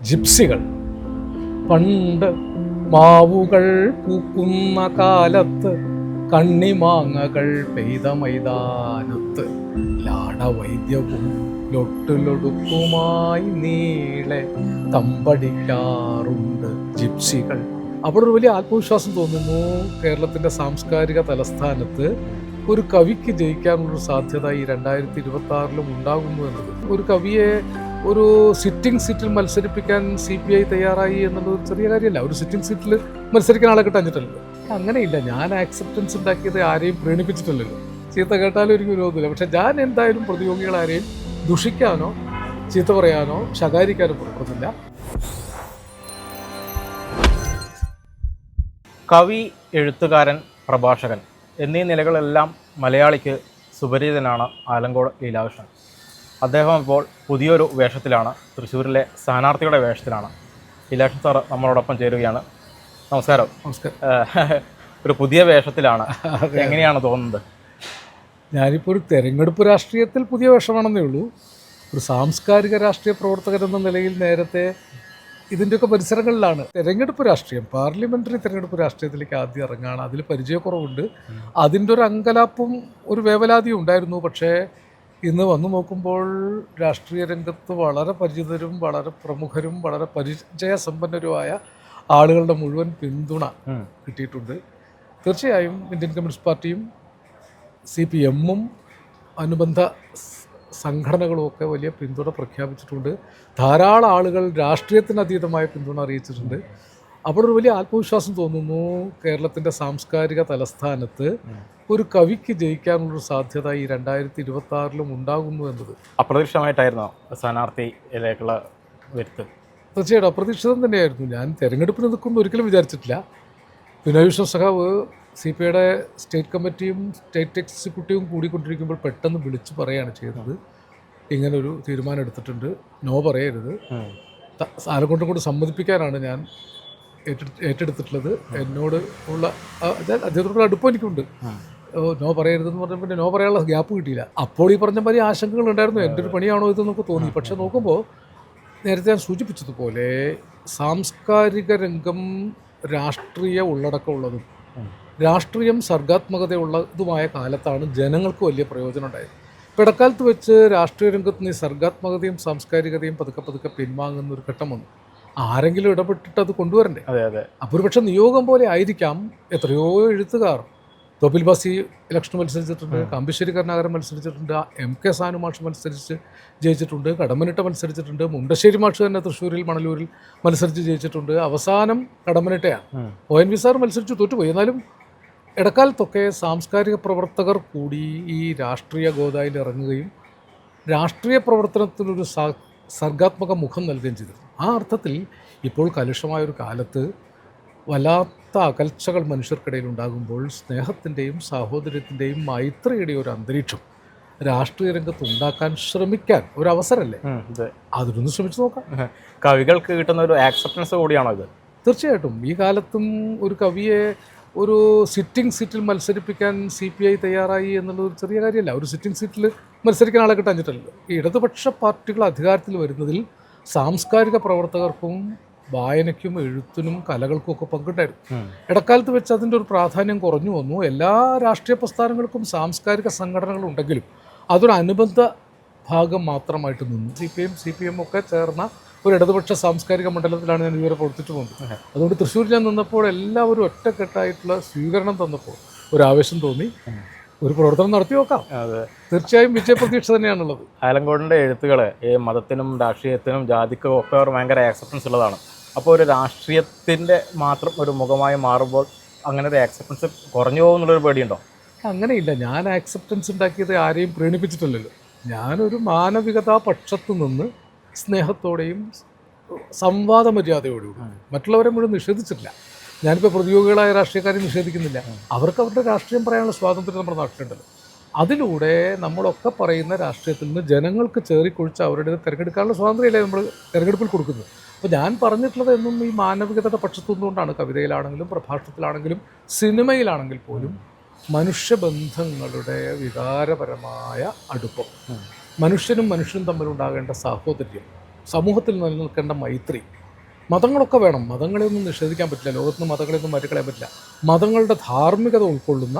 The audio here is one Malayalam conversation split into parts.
ജിപ്സികൾ. പണ്ട് മാവുകൾ പൂക്കുന്ന കാലത്ത്, കണ്ണിമാങ്ങകൾ പെയ്ത മൈതാനത്ത്, ലാടവൈദ്യവും ലൊട്ടിലൊടുക്കുമായി നീളെ തമ്പടിക്കാറുണ്ട് ജിപ്സികൾ. അവിടെ ഒരു വലിയ ആത്മവിശ്വാസം തോന്നുന്നു. കേരളത്തിൻ്റെ സാംസ്കാരിക തലസ്ഥാനത്ത് ഒരു കവിക്ക് ജയിക്കാനുള്ളൊരു സാധ്യത ഈ 2026 ഉണ്ടാകുന്നു എന്നത്. ഒരു കവിയെ ഒരു സിറ്റിംഗ് സീറ്റിൽ മത്സരിപ്പിക്കാൻ CPI തയ്യാറായി എന്നുള്ളത് ചെറിയ കാര്യമല്ല. ഒരു സിറ്റിംഗ് സീറ്റിൽ മത്സരിക്കാൻ ആളെ കിട്ടാഞ്ഞിട്ടല്ലോ. അങ്ങനെയില്ല. ഞാൻ ആക്സെപ്റ്റൻസ് ഉണ്ടാക്കിയത് ആരെയും പ്രീണിപ്പിച്ചിട്ടില്ലല്ലോ. ചീത്ത കേട്ടാലും എനിക്ക് വിരോധമില്ല. പക്ഷെ ഞാൻ എന്തായാലും പ്രതിയോഗികളാരെയും ദുഷിക്കാനോ ചീത്ത പറയാനോ ശകാരിക്കാനോ പുറപ്പെടുന്നില്ല. കവി, എഴുത്തുകാരൻ, പ്രഭാഷകൻ എന്നീ നിലകളെല്ലാം മലയാളിക്ക് സുപരിചിതനാണ് ആലങ്കോട് ലീലാകൃഷ്ണൻ. അദ്ദേഹം ഇപ്പോൾ പുതിയൊരു വേഷത്തിലാണ്, തൃശ്ശൂരിലെ സ്ഥാനാർത്ഥിയുടെ വേഷത്തിലാണ്. ലീലാകൃഷ്ണൻ സാർ നമ്മളോടൊപ്പം ചേരുകയാണ്. നമസ്കാരം. നമസ്കാരം. ഒരു പുതിയ വേഷത്തിലാണ്, എങ്ങനെയാണ് തോന്നുന്നത്? ഞാനിപ്പോൾ ഒരു തെരഞ്ഞെടുപ്പ് രാഷ്ട്രീയത്തിൽ പുതിയ വേഷമാണെന്നേ ഉള്ളൂ. ഒരു സാംസ്കാരിക രാഷ്ട്രീയ പ്രവർത്തകൻ എന്ന നിലയിൽ നേരത്തെ ഇതിൻ്റെയൊക്കെ പരിസരങ്ങളിലാണ്. തെരഞ്ഞെടുപ്പ് രാഷ്ട്രീയം, പാർലമെൻ്ററി തെരഞ്ഞെടുപ്പ് രാഷ്ട്രീയത്തിലേക്ക് ആദ്യം ഇറങ്ങുകയാണ്. അതിൽ പരിചയക്കുറവുണ്ട്. അതിൻ്റെ ഒരു അങ്കലാപ്പും ഒരു വേവലാതിയും ഉണ്ടായിരുന്നു. പക്ഷേ ഇന്ന് വന്നു നോക്കുമ്പോൾ രാഷ്ട്രീയ രംഗത്ത് വളരെ പരിചിതരും വളരെ പ്രമുഖരും വളരെ പരിചയസമ്പന്നരുമായ ആളുകളുടെ മുഴുവൻ പിന്തുണ കിട്ടിയിട്ടുണ്ട്. തീർച്ചയായും ഇന്ത്യൻ കമ്മ്യൂണിസ്റ്റ് പാർട്ടിയും CPM-ഉം അനുബന്ധ സംഘടനകളും ഒക്കെ വലിയ പിന്തുണ പ്രഖ്യാപിച്ചിട്ടുണ്ട്. ധാരാളം ആളുകൾ രാഷ്ട്രീയത്തിന് അതീതമായ പിന്തുണ അറിയിച്ചിട്ടുണ്ട്. അവിടെ ഒരു വലിയ ആത്മവിശ്വാസം തോന്നുന്നു. കേരളത്തിൻ്റെ സാംസ്കാരിക തലസ്ഥാനത്ത് ഒരു കവിക്ക് ജയിക്കാനുള്ളൊരു സാധ്യത ഈ 2026 ഉണ്ടാകുന്നു എന്നത് അപ്രതീക്ഷിതമായിട്ടായിരുന്നോ സ്ഥാനാർത്ഥിയിലേക്കുള്ള വരുത്ത്? തീർച്ചയായിട്ടും അപ്രതീക്ഷിതം തന്നെയായിരുന്നു. ഞാൻ തെരഞ്ഞെടുപ്പിന് നിൽക്കുമെന്ന് ഒരിക്കലും വിചാരിച്ചിട്ടില്ല. വിനോയ് വിശ്വം സഖാവ് CPIയുടെ സ്റ്റേറ്റ് കമ്മിറ്റിയും സ്റ്റേറ്റ് എക്സിക്യൂട്ടീവും കൂടിക്കൊണ്ടിരിക്കുമ്പോൾ പെട്ടെന്ന് വിളിച്ച് പറയുകയാണ് ചെയ്തത്, ഇങ്ങനൊരു തീരുമാനം എടുത്തിട്ടുണ്ട്, നോ പറയരുത്. ആലങ്കോട്ടും കൂടി സമ്മതിപ്പിക്കാനാണ് ഞാൻ ഏറ്റെടുത്തിട്ടുള്ളത്. എന്നോട് ഉള്ള അദ്ദേഹത്തോടുള്ള അടുപ്പം എനിക്കുണ്ട്. നോ പറയരുതെന്ന് പറഞ്ഞപ്പോൾ പിന്നെ നോ പറയാനുള്ള ഗ്യാപ്പ് കിട്ടിയില്ല. അപ്പോൾ ഈ പറഞ്ഞ മാതിരി ആശങ്കകൾ ഉണ്ടായിരുന്നു. എൻ്റെ ഒരു പണിയാണോ ഇതെന്നൊക്കെ തോന്നി. പക്ഷെ നോക്കുമ്പോൾ നേരത്തെ ഞാൻ സൂചിപ്പിച്ചതുപോലെ സാംസ്കാരിക രംഗം രാഷ്ട്രീയ ഉള്ളടക്കമുള്ളതും രാഷ്ട്രീയം സർഗാത്മകതയുള്ളതുമായ കാലത്താണ് ജനങ്ങൾക്ക് വലിയ പ്രയോജനം ഉണ്ടായത്. ഇടക്കാലത്ത് വെച്ച് രാഷ്ട്രീയ രംഗത്ത് നിന്ന് സർഗാത്മകതയും സാംസ്കാരികതയും പതുക്കെ പിൻവാങ്ങുന്ന ഒരു ഘട്ടം വന്നു. ആരെങ്കിലും ഇടപെട്ടിട്ട് അത് കൊണ്ടുവരണ്ടേ? അപ്പോൾ ഒരു പക്ഷേ നിയോഗം പോലെ ആയിരിക്കാം എത്രയോ എഴുത്തുകാർ. തോപ്പിൽ ബാസി ഇലക്ഷൻ മത്സരിച്ചിട്ടുണ്ട്, കാമ്പശ്ശേരി കരുണാകരൻ മത്സരിച്ചിട്ടുണ്ട്, MK സാനു മാഷ് മത്സരിച്ച് ജയിച്ചിട്ടുണ്ട്, കടമ്മനിട്ട മത്സരിച്ചിട്ടുണ്ട്, മുണ്ടശ്ശേരി മാഷ് തന്നെ തൃശ്ശൂരിൽ മണലൂരിൽ മത്സരിച്ച് ജയിച്ചിട്ടുണ്ട്. അവസാനം കടമ്മനിട്ടയാണ്. ONV സാർ മത്സരിച്ച് തോറ്റുപോയി. എന്നാലും ഇടക്കാലത്തൊക്കെ സാംസ്കാരിക പ്രവർത്തകർ കൂടി ഈ രാഷ്ട്രീയ ഗോദായിൽ ഇറങ്ങുകയും രാഷ്ട്രീയ പ്രവർത്തനത്തിനൊരു സർഗാത്മക മുഖം നൽകുകയും ചെയ്തിരുന്നു. ആ അർത്ഥത്തിൽ ഇപ്പോൾ കലുഷമായൊരു കാലത്ത് വല്ലാത്ത അകൽച്ചകൾ മനുഷ്യർക്കിടയിൽ ഉണ്ടാകുമ്പോൾ സ്നേഹത്തിൻ്റെയും സാഹോദര്യത്തിൻ്റെയും മൈത്രിയുടെയും ഒരു അന്തരീക്ഷം രാഷ്ട്രീയ രംഗത്ത് ഉണ്ടാക്കാൻ ശ്രമിക്കാൻ ഒരു അവസരമല്ലേ? അതിനൊന്ന് ശ്രമിച്ചു നോക്കാം. കവികൾക്ക് കിട്ടുന്ന ഒരു ആക്സെപ്റ്റൻസ് കൂടിയാണോ ഇത്? തീർച്ചയായിട്ടും. ഈ കാലത്തും ഒരു കവിയെ ഒരു സിറ്റിംഗ് സീറ്റിൽ മത്സരിപ്പിക്കാൻ CPI തയ്യാറായി എന്നുള്ളത് ഒരു ചെറിയ കാര്യമല്ല. ഒരു സിറ്റിംഗ് സീറ്റിൽ മത്സരിക്കാൻ ആളെ കിട്ടാഞ്ഞിട്ടല്ലോ. ഈ ഇടതുപക്ഷ പാർട്ടികൾ അധികാരത്തിൽ വരുന്നതിൽ സാംസ്കാരിക പ്രവർത്തകർക്കും വായനയ്ക്കും എഴുത്തിനും കലകൾക്കും ഒക്കെ പങ്കുണ്ടായിരുന്നു. ഇടക്കാലത്ത് വെച്ച് അതിൻ്റെ ഒരു പ്രാധാന്യം കുറഞ്ഞു വന്നു. എല്ലാ രാഷ്ട്രീയ പ്രസ്ഥാനങ്ങൾക്കും സാംസ്കാരിക സംഘടനകളുണ്ടെങ്കിലും അതൊരു അനുബന്ധ ഭാഗം മാത്രമായിട്ട് നിന്നു. CPM ഒക്കെ ചേർന്ന ഒരു ഇടതുപക്ഷ സാംസ്കാരിക മണ്ഡലത്തിലാണ് ഞാൻ ഇതുവരെ പ്രവർത്തിച്ചു പോകുന്നത്. അതുകൊണ്ട് തൃശ്ശൂർ ഞാൻ നിന്നപ്പോൾ എല്ലാവരും ഒറ്റക്കെട്ടായിട്ടുള്ള സ്വീകരണം തന്നപ്പോൾ ഒരു ആവേശം തോന്നി. ഒരു പ്രവർത്തനം നടത്തി നോക്കാം. തീർച്ചയായും വിജയപ്രതീക്ഷ തന്നെയാണുള്ളത്. ആലങ്കോടിൻ്റെ എഴുത്തുകൾ ഈ മതത്തിനും രാഷ്ട്രീയത്തിനും ജാതിക്കും ഒക്കെ ഭയങ്കര ആക്സെപ്റ്റൻസ് ഉള്ളതാണ്. അപ്പോൾ ഒരു രാഷ്ട്രീയത്തിൻ്റെ മാത്രം ഒരു മുഖമായി മാറുമ്പോൾ അങ്ങനെ ഒരു ആക്സെപ്റ്റൻസ് കുറഞ്ഞു പോകുന്നുള്ളൊരു പേടിയുണ്ടോ? അങ്ങനെയില്ല. ഞാൻ ആക്സെപ്റ്റൻസ് ഉണ്ടാക്കിയത് ആരെയും പ്രീണിപ്പിച്ചിട്ടില്ലല്ലോ. ഞാനൊരു മാനവികതാ പക്ഷത്ത് നിന്ന് സ്നേഹത്തോടെയും സംവാദ മര്യാദയോടും മറ്റുള്ളവരെ മുഴുവൻ നിഷേധിച്ചിട്ടില്ല. ഞാനിപ്പോൾ പ്രതിയോഗികളായ രാഷ്ട്രീയക്കാരെ നിഷേധിക്കുന്നില്ല. അവർക്ക് അവരുടെ രാഷ്ട്രീയം പറയാനുള്ള സ്വാതന്ത്ര്യം നമ്മുടെ നാട്ടിലുണ്ടല്ലോ. അതിലൂടെ നമ്മളൊക്കെ പറയുന്ന രാഷ്ട്രീയത്തിൽ നിന്ന് ജനങ്ങൾക്ക് ചേറിക്കൊഴിച്ച് അവരുടെ തിരഞ്ഞെടുക്കാനുള്ള സ്വാതന്ത്ര്യമല്ലേ നമ്മൾ തിരഞ്ഞെടുപ്പിൽ കൊടുക്കുന്നത്. അപ്പോൾ ഞാൻ പറഞ്ഞിട്ടുള്ളത് എന്നും ഈ മാനവികതയുടെ പക്ഷത്തുനിന്നുകൊണ്ടാണ്. കവിതയിലാണെങ്കിലും പ്രഭാഷണത്തിലാണെങ്കിലും സിനിമയിലാണെങ്കിൽ പോലും മനുഷ്യബന്ധങ്ങളുടെ വികാരപരമായ അടുപ്പം, മനുഷ്യനും മനുഷ്യനും തമ്മിലുണ്ടാകേണ്ട സാഹോദര്യം, സമൂഹത്തിൽ നിലനിൽക്കേണ്ട മൈത്രി. മതങ്ങളൊക്കെ വേണം, മതങ്ങളെയൊന്നും നിഷേധിക്കാൻ പറ്റില്ല, ലോകത്തുനിന്ന് മതങ്ങളെയൊന്നും മാറ്റിക്കളയാൻ പറ്റില്ല. മതങ്ങളുടെ ധാർമ്മികത ഉൾക്കൊള്ളുന്ന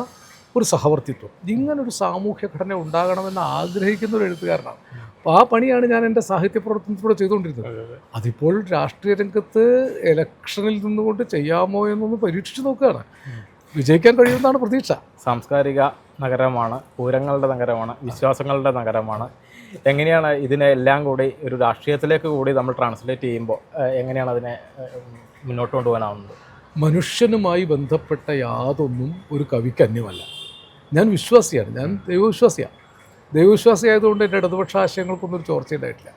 ഒരു സഹവർത്തിത്വം, ഇങ്ങനൊരു സാമൂഹ്യ ഘടന ഉണ്ടാകണമെന്ന് ആഗ്രഹിക്കുന്ന ഒരു എഴുത്തുകാരനാണ്. അപ്പോൾ ആ പണിയാണ് ഞാൻ എൻ്റെ സാഹിത്യ പ്രവർത്തനത്തിലൂടെ ചെയ്തുകൊണ്ടിരുന്നത്. അതിപ്പോൾ രാഷ്ട്രീയ രംഗത്ത് ഇലക്ഷനിൽ നിന്നുകൊണ്ട് ചെയ്യാമോ എന്നൊന്ന് പരീക്ഷിച്ച് നോക്കുകയാണ്. വിജയിക്കാൻ കഴിയുമെന്നാണ് പ്രതീക്ഷ. സാംസ്കാരിക നഗരമാണ്, പൂരങ്ങളുടെ നഗരമാണ്, വിശ്വാസങ്ങളുടെ നഗരമാണ്. എങ്ങനെയാണ് ഇതിനെ എല്ലാം കൂടി ഒരു രാഷ്ട്രീയത്തിലേക്ക് കൂടി നമ്മൾ ട്രാൻസ്ലേറ്റ് ചെയ്യുമ്പോൾ എങ്ങനെയാണ് അതിനെ മുന്നോട്ട് കൊണ്ടുപോകാനാവുന്നത്? മനുഷ്യനുമായി ബന്ധപ്പെട്ട യാതൊന്നും ഒരു കവിക്ക് അന്യമല്ല. ഞാൻ വിശ്വാസിയാണ്, ഞാൻ ദൈവവിശ്വാസിയാണ്. ദൈവവിശ്വാസിയായതുകൊണ്ട് എൻ്റെ ഇടതുപക്ഷ ആശയങ്ങൾക്കൊന്നും ഒരു ചോർച്ചയുണ്ടായിട്ടില്ല.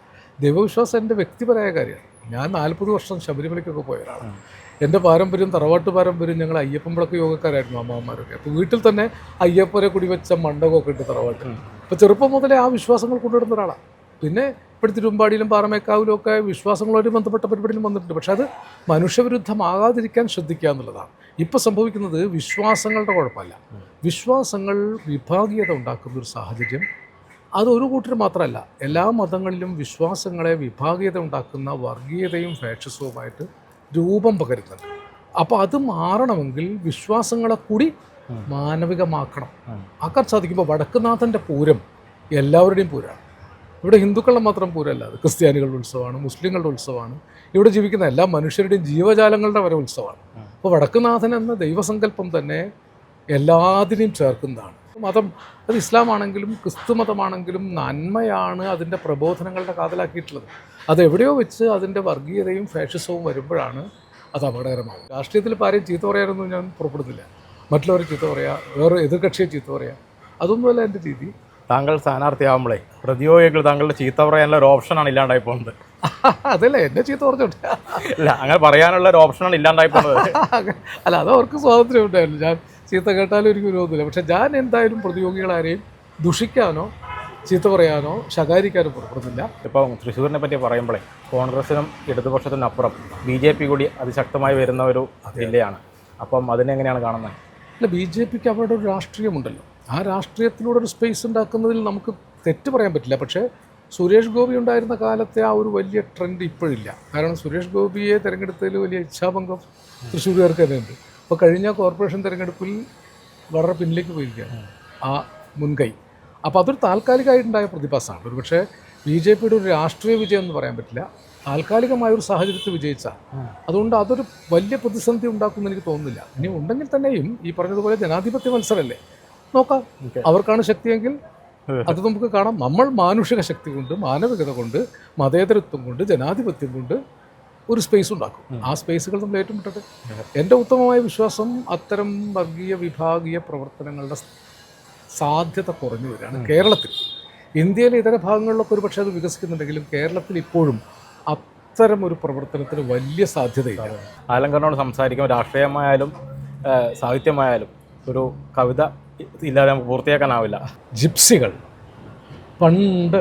ദൈവവിശ്വാസം എൻ്റെ വ്യക്തിപരമായ കാര്യമാണ്. ഞാൻ 40 വർഷം ശബരിമലയ്ക്കൊക്കെ പോയ ഒരാളാണ്. എൻ്റെ പാരമ്പര്യം, തറവാട്ട് പാരമ്പര്യം, ഞങ്ങൾ അയ്യപ്പൻവിളക്ക് യോഗക്കാരായിരുന്നു അമ്മാവന്മാരൊക്കെ. അപ്പോൾ വീട്ടിൽ തന്നെ അയ്യപ്പനെ കുടിവെച്ച മണ്ഡപമൊക്കെ ഉണ്ട് തറവാട്ടിൽ. അപ്പോൾ ചെറുപ്പം മുതലേ ആ വിശ്വാസങ്ങൾ കൊണ്ടുവരുന്ന ഒരാളാണ്. പിന്നെ ഇപ്പോൾ തിരുവമ്പാടിയിലും പാറമേക്കാവിലും ഒക്കെ വിശ്വാസങ്ങളുമായിട്ട് ബന്ധപ്പെട്ട പരിപാടിയിലും വന്നിട്ടുണ്ട്. പക്ഷേ അത് മനുഷ്യവിരുദ്ധമാകാതിരിക്കാൻ ശ്രദ്ധിക്കുക എന്നുള്ളതാണ്. ഇപ്പോൾ സംഭവിക്കുന്നത് വിശ്വാസങ്ങളുടെ കുഴപ്പമല്ല, വിശ്വാസങ്ങൾ വിഭാഗീയത ഉണ്ടാക്കുന്ന ഒരു സാഹചര്യം. അതൊരു കൂട്ടർ മാത്രമല്ല, എല്ലാ മതങ്ങളിലും വിശ്വാസങ്ങളെ വിഭാഗീയത ഉണ്ടാക്കുന്ന വർഗീയതയും ഫാഷിസവുമായിട്ട് രൂപം പകരുന്നുണ്ട്. അപ്പോൾ അത് മാറണമെങ്കിൽ വിശ്വാസങ്ങളെ കൂടി മാനവികമാക്കണം. ആക്കാൻ സാധിക്കുമ്പോൾ വടക്കുനാഥൻ്റെ പൂരം എല്ലാവരുടെയും പൂരമാണ്. ഇവിടെ ഹിന്ദുക്കളുടെ മാത്രം പൂരമല്ല, അത് ക്രിസ്ത്യാനികളുടെ ഉത്സവമാണ്, മുസ്ലിങ്ങളുടെ ഉത്സവമാണ്, ഇവിടെ ജീവിക്കുന്ന എല്ലാ മനുഷ്യരുടെയും ജീവജാലങ്ങളുടെ വരെ ഉത്സവമാണ്. അപ്പോൾ വടക്കുനാഥൻ എന്ന ദൈവസങ്കല്പം തന്നെ എല്ലാത്തിനെയും ചേർക്കുന്നതാണ്. മതം അത് ഇസ്ലാം ആണെങ്കിലും ക്രിസ്തു മതമാണെങ്കിലും നന്മയാണ് അതിൻ്റെ പ്രബോധനങ്ങളുടെ കാതലാക്കിയിട്ടുള്ളത്. അതെവിടെയോ വെച്ച് അതിൻ്റെ വർഗീയതയും ഫാഷിസവും വരുമ്പോഴാണ് അത് അപകടകരമാകും. രാഷ്ട്രീയത്തിൽ ഇപ്പോൾ ആരെയും ചീത്ത പറയാനൊന്നും ഞാൻ പുറപ്പെടുന്നില്ല. മറ്റുള്ളവരെ ചീത്ത പറയുക, വേറെ എതിർകക്ഷിയെ ചീത്ത പറയുക, അതൊന്നുമല്ല എൻ്റെ രീതി. താങ്കൾ സ്ഥാനാർത്ഥിയാകുമ്പോഴേ പ്രതിയോഗികൾ താങ്കളുടെ ചീത്ത പറയാനുള്ള ഒരു ഓപ്ഷനാണ് ഇല്ലാണ്ടായി പോകുന്നത്. അതല്ലേ എന്നെ ചീത്ത പറഞ്ഞോട്ടെ, അല്ല അങ്ങനെ പറയാനുള്ള ഒരു ഓപ്ഷനാണ് ഇല്ലാണ്ടായി പോകുന്നത്. അല്ല, അത് അവർക്ക് സ്വാതന്ത്ര്യം ഉണ്ടായിരുന്നു. ഞാൻ ചീത്ത കേട്ടാലും എനിക്ക് വിരോധമില്ല. പക്ഷെ ഞാൻ എന്തായാലും പ്രതിയോഗികളാരെയും ദുഷിക്കാനോ ചീത്ത പറയാനോ ശകാരിക്കാനോ പുറപ്പെടുന്നില്ല. ഇപ്പോൾ തൃശ്ശൂരിനെ പറ്റി പറയുമ്പോഴേ കോൺഗ്രസിനും ഇടതുപക്ഷത്തിനും അപ്പുറം BJP കൂടി അതിശക്തമായി വരുന്ന ഒരു ജില്ലയാണ്. അപ്പം അതിനെങ്ങനെയാണ് കാണുന്നത്? അല്ല, BJPക്ക് അവരുടെ ഒരു രാഷ്ട്രീയമുണ്ടല്ലോ. ആ രാഷ്ട്രീയത്തിലൂടെ ഒരു സ്പേസ് ഉണ്ടാക്കുന്നതിൽ നമുക്ക് തെറ്റ് പറയാൻ പറ്റില്ല. പക്ഷേ സുരേഷ് ഗോപി ഉണ്ടായിരുന്ന കാലത്തെ ആ ഒരു വലിയ ട്രെൻഡ് ഇപ്പോഴില്ല. കാരണം സുരേഷ് ഗോപിയെ തിരഞ്ഞെടുത്തതിൽ വലിയ ഇച്ഛാഭംഗം തൃശ്ശൂരുകാർക്ക് തന്നെ ഉണ്ട്. ഇപ്പോൾ കഴിഞ്ഞ കോർപ്പറേഷൻ തിരഞ്ഞെടുപ്പിൽ വളരെ പിന്നിലേക്ക് പോയിരിക്കുകയാണ് ആ മുൻകൈ. അപ്പോൾ അതൊരു താൽക്കാലികമായിട്ടുണ്ടായ പ്രതിഭാസമാണ്. ഒരു പക്ഷേ BJPയുടെ ഒരു രാഷ്ട്രീയ വിജയം എന്ന് പറയാൻ പറ്റില്ല, താൽക്കാലികമായൊരു സാഹചര്യത്തിൽ വിജയിച്ചാൽ. അതുകൊണ്ട് അതൊരു വലിയ പ്രതിസന്ധി ഉണ്ടാക്കുമെന്ന് എനിക്ക് തോന്നുന്നില്ല. ഇനി ഉണ്ടെങ്കിൽ തന്നെയും ഈ പറഞ്ഞതുപോലെ ജനാധിപത്യ മത്സരമല്ലേ, നോക്കാം. അവർക്കാണ് ശക്തിയെങ്കിൽ അത് നമുക്ക് കാണാം. നമ്മൾ മാനുഷിക ശക്തി കൊണ്ട്, മാനവികത കൊണ്ട്, മതേതരത്വം കൊണ്ട്, ജനാധിപത്യം കൊണ്ട് ഒരു സ്പേസ് ഉണ്ടാക്കും. ആ സ്പേസുകൾ നമ്മൾ ഏറ്റുമുട്ടട്ടെ. എൻ്റെ ഉത്തമമായ വിശ്വാസം അത്തരം വർഗീയ വിഭാഗീയ പ്രവർത്തനങ്ങളുടെ സാധ്യത കുറഞ്ഞു വരികയാണ് കേരളത്തിൽ. ഇന്ത്യയിലെ ഇതര ഭാഗങ്ങളിലൊക്കെ ഒരു പക്ഷേ അത് വികസിക്കുന്നുണ്ടെങ്കിലും കേരളത്തിൽ ഇപ്പോഴും അത്തരം ഒരു പ്രവർത്തനത്തിന് വലിയ സാധ്യതയില്ല. ആലങ്കറിനോട് സംസാരിക്കുമ്പോൾ രാഷ്ട്രീയമായാലും സാഹിത്യമായാലും ഒരു കവിത ഇല്ലാതെ നമുക്ക് പൂർത്തിയാക്കാനാവില്ല. ജിപ്സികൾ പണ്ട്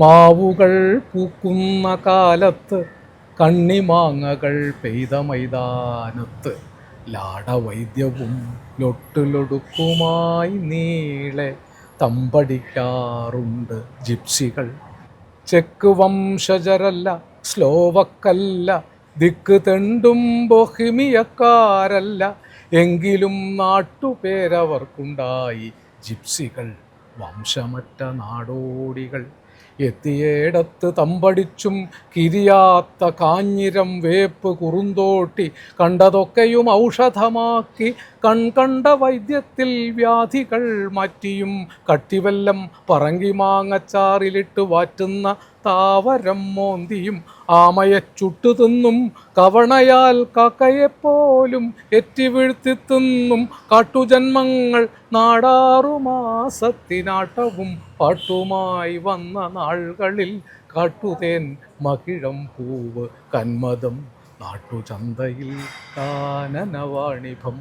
മാവുകൾ പൂക്കുന്ന കാലത്ത്, കണ്ണിമാങ്ങകൾ പെയ്ത മൈതാനത്ത്, ലാടവൈദ്യവും ലൊട്ടിലൊടുക്കുമായി നീളെ തമ്പടിക്കാറുണ്ട് ജിപ്സികൾ. ചെക്ക് വംശജരല്ല, സ്ലോവക്കല്ല, ദിക്ക് തെണ്ടും ബൊഹിമിയക്കാരല്ല, എങ്കിലും നാട്ടുപേരവർക്കുണ്ടായി ജിപ്സികൾ. വംശമറ്റ നാടോടികൾ എത്തിയേടത്ത് തമ്പടിച്ചും കിരിയാത്ത കാഞ്ഞിരം വേപ്പ് കുറുന്തോട്ടി കണ്ടതൊക്കെയും ഔഷധമാക്കി, കണ്ട വൈദ്യത്തിൽ വ്യാധികൾ മാറ്റിയും, കട്ടിവെല്ലം പറങ്കി മാങ്ങച്ചാറിലിട്ട് വാറ്റുന്ന താവരം മോന്തിയും, ആമയെ ചുട്ടു തിന്നും കവണയാൽ കാക്കയെപ്പോലും എറ്റി വീഴ്ത്തി തിന്നും, കാട്ടുജന്മങ്ങൾ നാടാറുമാസത്തിനാട്ടവും പാട്ടുമായി വന്ന നാളുകളിൽ, കാട്ടുതേൻ മകിഴം പൂവ് കന്മദം നാട്ടുചന്തയിൽ കാനനവാണിഭം.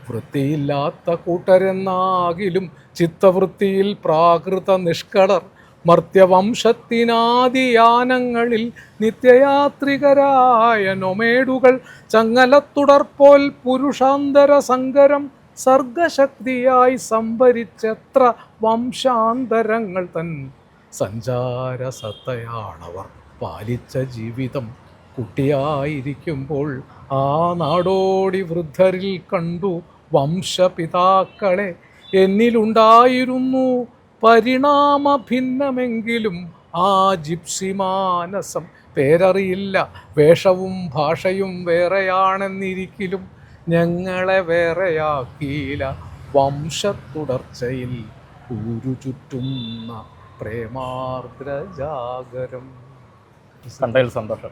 വൃത്തിയില്ലാത്ത കൂട്ടരെന്നാകിലും ചിത്തവൃത്തിയിൽ പ്രാകൃത നിഷ്കളർ, മർത്യവംശത്തിനാദിയാനങ്ങളിൽ നിത്യയാത്രികരായ നൊമേഡുകൾ, ചങ്ങലത്തുടർപ്പോൽ പുരുഷാന്തര സങ്കരം സർഗശക്തിയായി സംഭരിച്ചെത്ര വംശാന്തരങ്ങൾ തൻ സഞ്ചാര സത്തയാണവർ. പാലിച്ച ജീവിതം കുട്ടിയായിരിക്കുമ്പോൾ ആ നാടോടി വൃദ്ധരിൽ കണ്ടു വംശപിതാക്കളെ. എന്നിലുണ്ടായിരുന്നു പരിണാമ ഭിന്നമെങ്കിലും ആ ജിപ്സി മാനസം പേരറിയില്ല. വേഷവും ഭാഷയും വേറെയാണെന്നിരിക്കലും ഞങ്ങളെ വേറെയാക്കിയില്ല. വംശത്തുടർച്ചയിൽ ഊരു ചുറ്റുന്ന പ്രേമാർദ്രജാഗരം. കണ്ടതിൽ സന്തോഷം.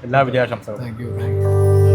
എല്ലാ വിജയാശംസകളും. Thank you.